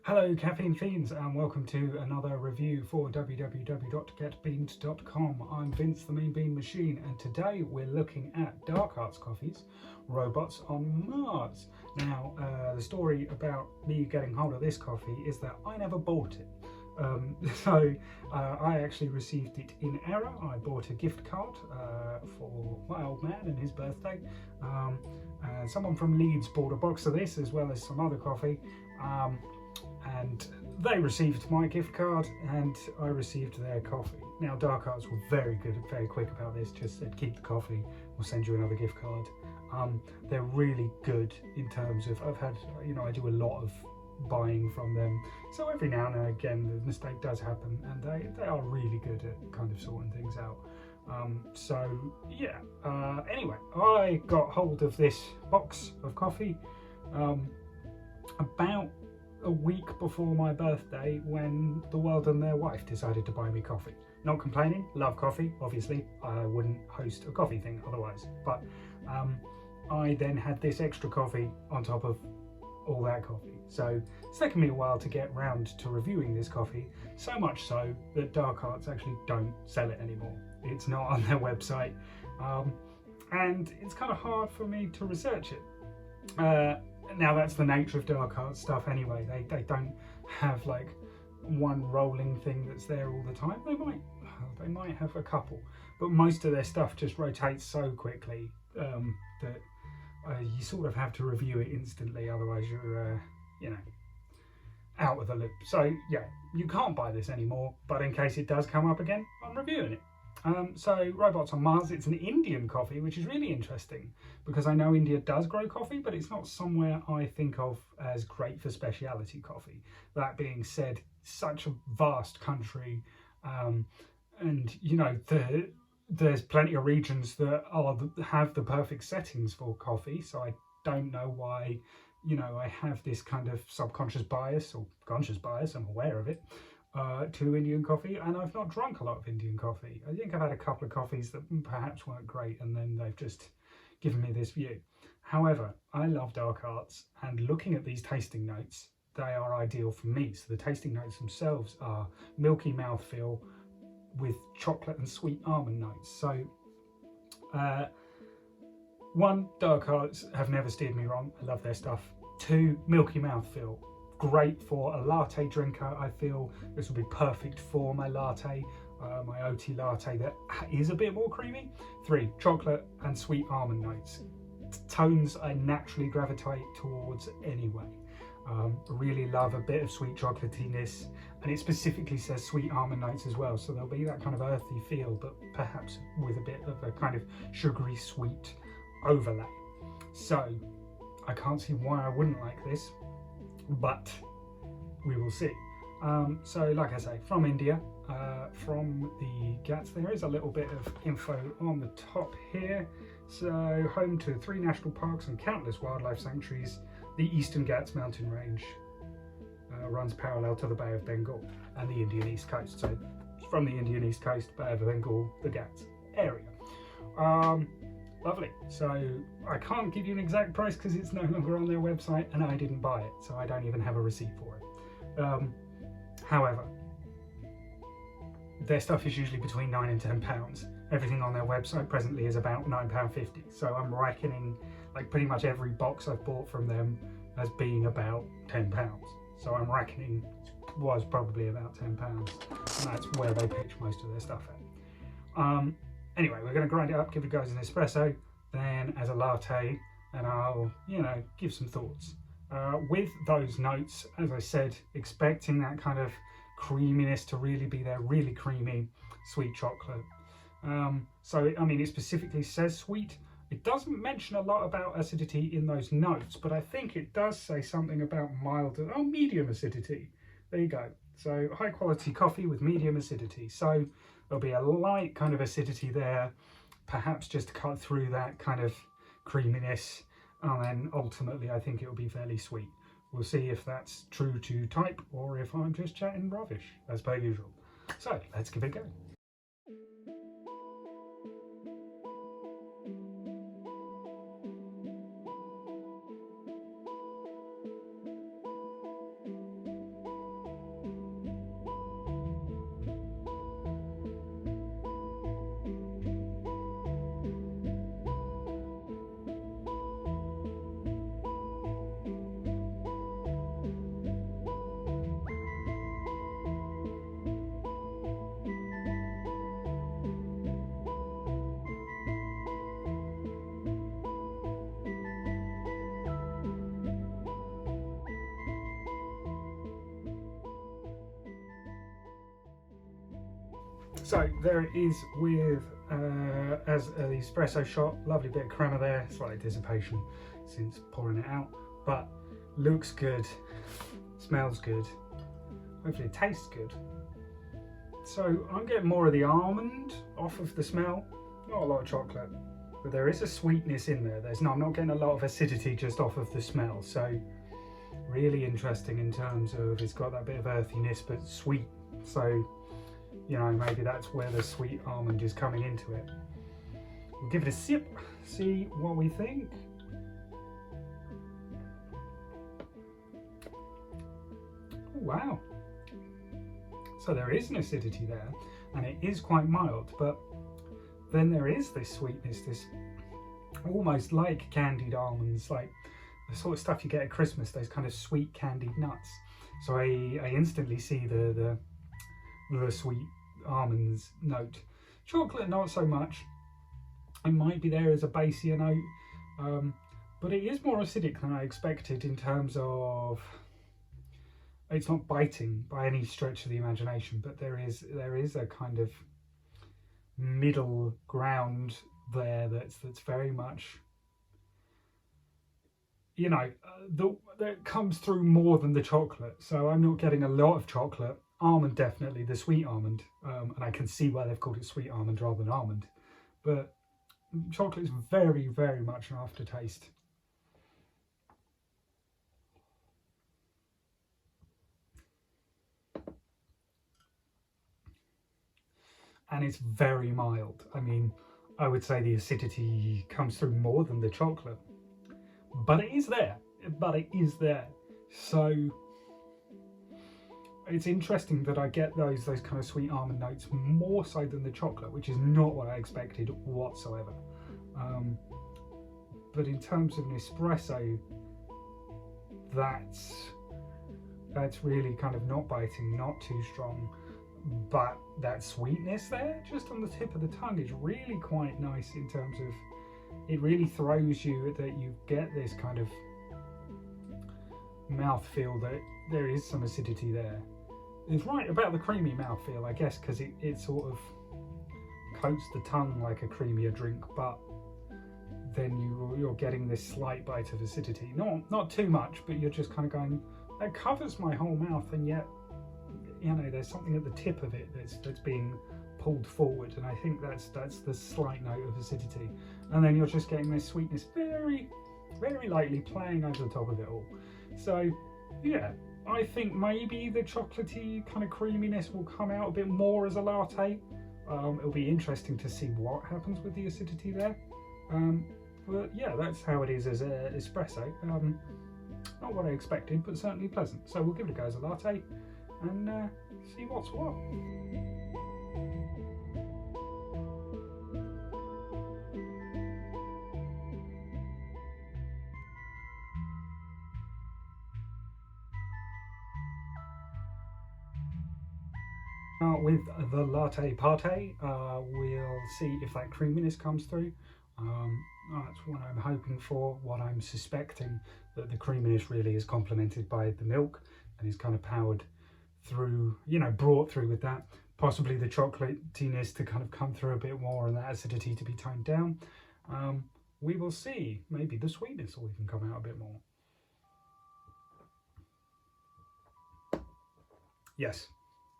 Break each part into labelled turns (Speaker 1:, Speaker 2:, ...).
Speaker 1: Hello Caffeine Fiends and welcome to another review for www.getbeaned.com. I'm Vince the Mean Bean Machine and today we're looking at Dark Arts Coffees, Robots on Mars. Now the story about me getting hold of this coffee is that I never bought it. I actually received it in error. I bought a gift card for my old man and his birthday. Someone from Leeds bought a box of this as well as some other coffee. And they received my gift card and I received their coffee. Now Dark Arts were very good, very quick about this, just said keep the coffee, we'll send you another gift card. They're really good in terms of, I do a lot of buying from them, so every now and again the mistake does happen, and they are really good at kind of sorting things out. Anyway, I got hold of this box of coffee about a week before my birthday when the world and their wife decided to buy me coffee. Not complaining, love coffee, obviously. I wouldn't host a coffee thing otherwise. But I then had this extra coffee on top of all that coffee. So it's taken me a while to get round to reviewing this coffee, so much so that Dark Arts actually don't sell it anymore. It's not on their website. And it's kind of hard for me to research it. Now that's the nature of Dark Arts stuff anyway. They don't have like one rolling thing that's there all the time. They might have a couple, but most of their stuff just rotates so quickly that you sort of have to review it instantly, otherwise you're out of the loop. So yeah, you can't buy this anymore, but in case it does come up again, I'm reviewing it. So Robots on Mars, it's an Indian coffee, which is really interesting because I know India does grow coffee, but it's not somewhere I think of as great for specialty coffee. That being said, such a vast country, and there's plenty of regions that have the perfect settings for coffee. So I don't know why, I have this kind of subconscious bias or conscious bias. I'm aware of it. To Indian coffee, and I've not drunk a lot of Indian coffee. I think I've had a couple of coffees that perhaps weren't great, and then they've just given me this view. However, I love Dark Arts, and looking at these tasting notes, they are ideal for me. So the tasting notes themselves are milky mouthfeel with chocolate and sweet almond notes. So one, Dark Arts have never steered me wrong. I love their stuff. Two, milky mouthfeel. Great for a latte drinker. I feel this would be perfect for my latte, my OT latte that is a bit more creamy. Three, chocolate and sweet almond notes. Tones I naturally gravitate towards anyway. Really love a bit of sweet chocolatiness, and it specifically says sweet almond notes as well, so there'll be that kind of earthy feel, but perhaps with a bit of a kind of sugary sweet overlay. So I can't see why I wouldn't like this, but we will see. So like I say, from India, from the Ghats, there is a little bit of info on the top here. So home to 3 national parks and countless wildlife sanctuaries, the Eastern Ghats mountain range runs parallel to the Bay of Bengal and the Indian East Coast. So from the Indian East Coast, Bay of Bengal, the Ghats area. Lovely. So I can't give you an exact price because it's no longer on their website and I didn't buy it, so I don't even have a receipt for it. However, their stuff is usually between £9 and £10. Everything on their website presently is about £9.50. So I'm reckoning like pretty much every box I've bought from them as being about £10. So I'm reckoning was probably about £10, and that's where they pitch most of their stuff at. Anyway, we're going to grind it up, give it guys an espresso, then as a latte, and I'll, give some thoughts. With those notes, as I said, expecting that kind of creaminess to really be there, really creamy, sweet chocolate. It specifically says sweet. It doesn't mention a lot about acidity in those notes, but I think it does say something about medium acidity. There you go. So high quality coffee with medium acidity. So there'll be a light kind of acidity there, perhaps just to cut through that kind of creaminess, and then ultimately I think it will be fairly sweet. We'll see if that's true to type or if I'm just chatting rubbish, as per usual. So let's give it a go. So there it is with as the espresso shot. Lovely bit of crema there, slight dissipation since pouring it out, but looks good, smells good, hopefully it tastes good. So I'm getting more of the almond off of the smell, not a lot of chocolate, but there is a sweetness in there. I'm not getting a lot of acidity just off of the smell, so really interesting in terms of it's got that bit of earthiness but sweet, so you know, maybe that's where the sweet almond is coming into it. We'll give it a sip, see what we think. Oh, wow. So there is an acidity there, and it is quite mild, but then there is this sweetness, this almost like candied almonds, like the sort of stuff you get at Christmas, those kind of sweet candied nuts. So I instantly see the sweet almonds note. Chocolate not so much. It might be there as a basier note, but it is more acidic than I expected in terms of it's not biting by any stretch of the imagination, but there is a kind of middle ground there that's very much, you know, that comes through more than the chocolate. So I'm not getting a lot of chocolate. Almond definitely, the sweet almond, and I can see why they've called it sweet almond rather than almond, but chocolate is very, very much an aftertaste. And it's very mild. I mean, I would say the acidity comes through more than the chocolate, but it is there, So it's interesting that I get those kind of sweet almond notes more so than the chocolate, which is not what I expected whatsoever. But in terms of an espresso, that's really kind of not biting, not too strong, but that sweetness there just on the tip of the tongue is really quite nice in terms of it really throws you that you get this kind of mouthfeel that there is some acidity there. It's right about the creamy mouthfeel, I guess, because it sort of coats the tongue like a creamier drink, but then you're getting this slight bite of acidity. Not too much, but you're just kind of going, that covers my whole mouth, and yet, you know, there's something at the tip of it that's being pulled forward, and I think that's the slight note of acidity. And then you're just getting this sweetness very, very lightly playing over the top of it all. So, yeah, I think maybe the chocolatey kind of creaminess will come out a bit more as a latte. It'll be interesting to see what happens with the acidity there. But yeah, that's how it is as an espresso. Not what I expected, but certainly pleasant. So we'll give it a go as a latte and see what's what. With the latte parte, we'll see if that creaminess comes through. That's what I'm hoping for, what I'm suspecting, that the creaminess really is complemented by the milk and is kind of powered through, you know, brought through with that. Possibly the chocolatiness to kind of come through a bit more and that acidity to be toned down. We will see. Maybe the sweetness will even come out a bit more. Yes,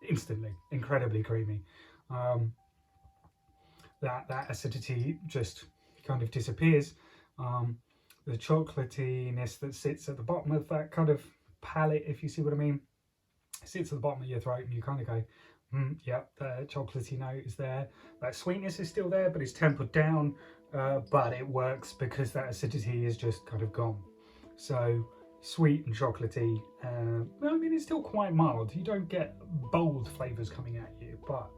Speaker 1: instantly, incredibly creamy. That acidity just kind of disappears. The chocolatiness that sits at the bottom of that kind of palate, if you see what I mean, sits at the bottom of your throat, and you kind of go, yeah, the chocolatey note is there. That sweetness is still there, but it's tempered down, but it works because that acidity is just kind of gone. So sweet and chocolatey. I mean, it's still quite mild. You don't get bold flavours coming at you, but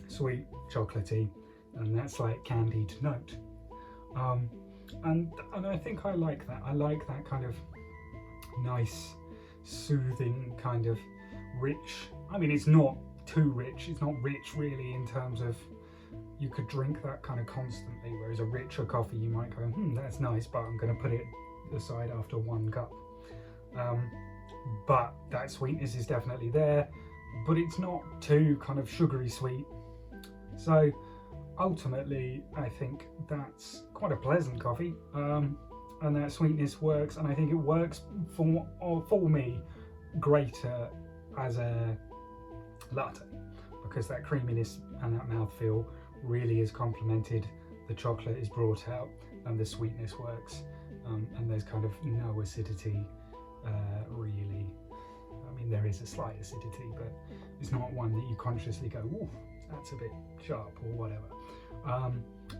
Speaker 1: sweet, chocolatey, and that's like candied note. And I think I like that. I like that kind of nice, soothing, kind of rich. I mean, it's not too rich. It's not rich really in terms of you could drink that kind of constantly, whereas a richer coffee you might go, that's nice, but I'm going to put it aside after one cup. but that sweetness is definitely there, but it's not too kind of sugary sweet. So ultimately, I think that's quite a pleasant coffee, and that sweetness works, and I think it works for me greater as a latte, because that creaminess and that mouthfeel really is complemented. The chocolate is brought out, and the sweetness works, and there's kind of no acidity, really. I mean, there is a slight acidity, but it's not one that you consciously go, "Ooh, that's a bit sharp," or whatever.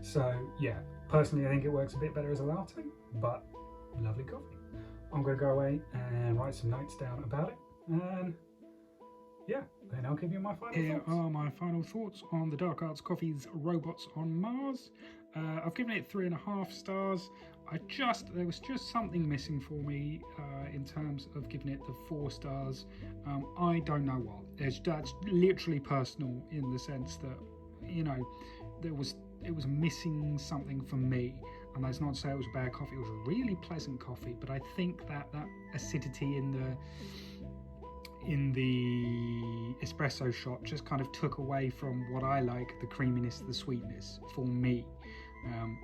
Speaker 1: So yeah, personally I think it works a bit better as a latte, but lovely coffee. I'm going to go away and write some notes down about it, and yeah, then I'll give you my final thoughts. Here are my final thoughts on the Dark Arts Coffee's Robots on Mars. I've given it 3.5 stars. There was just something missing for me in terms of giving it the 4 stars. I don't know what. That's literally personal, in the sense that, you know, it was missing something for me. And that's not to say it was a bad coffee. It was a really pleasant coffee, but I think that acidity in the espresso shot just kind of took away from what I like, the creaminess, the sweetness for me.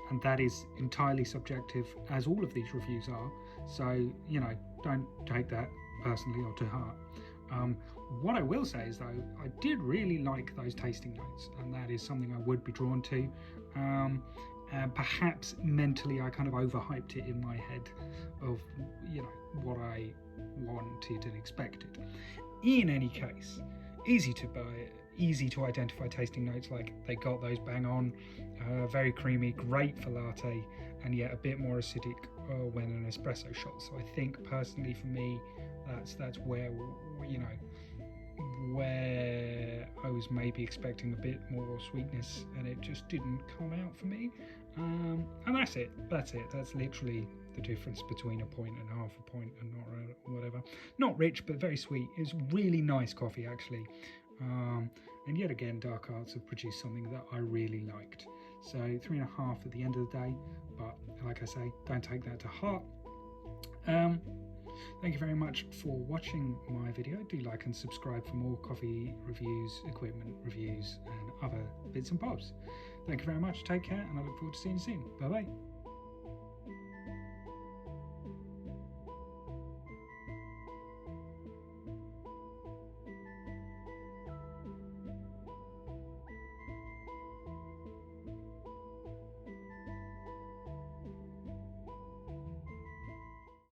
Speaker 1: And that is entirely subjective, as all of these reviews are. So, you know, don't take that personally or to heart. What I will say is, though, I did really like those tasting notes, and that is something I would be drawn to. Perhaps mentally I kind of overhyped it in my head of, you know, what I wanted and expected. In any case, easy to buy, easy to identify tasting notes, like they got those bang on, very creamy, great for latte, and yet a bit more acidic when an espresso shot. So I think personally for me, that's where, you know, where I was maybe expecting a bit more sweetness, and it just didn't come out for me. And that's it. That's literally the difference between 1.5 points and not whatever. Not rich, but very sweet. It's really nice coffee, actually. And yet again, Dark Arts have produced something that I really liked. So 3.5 at the end of the day, but like I say, don't take that to heart. Thank you very much for watching my video. Do like and subscribe for more coffee reviews, equipment reviews, and other bits and bobs. Thank you very much. Take care, and I look forward to seeing you soon. Bye bye.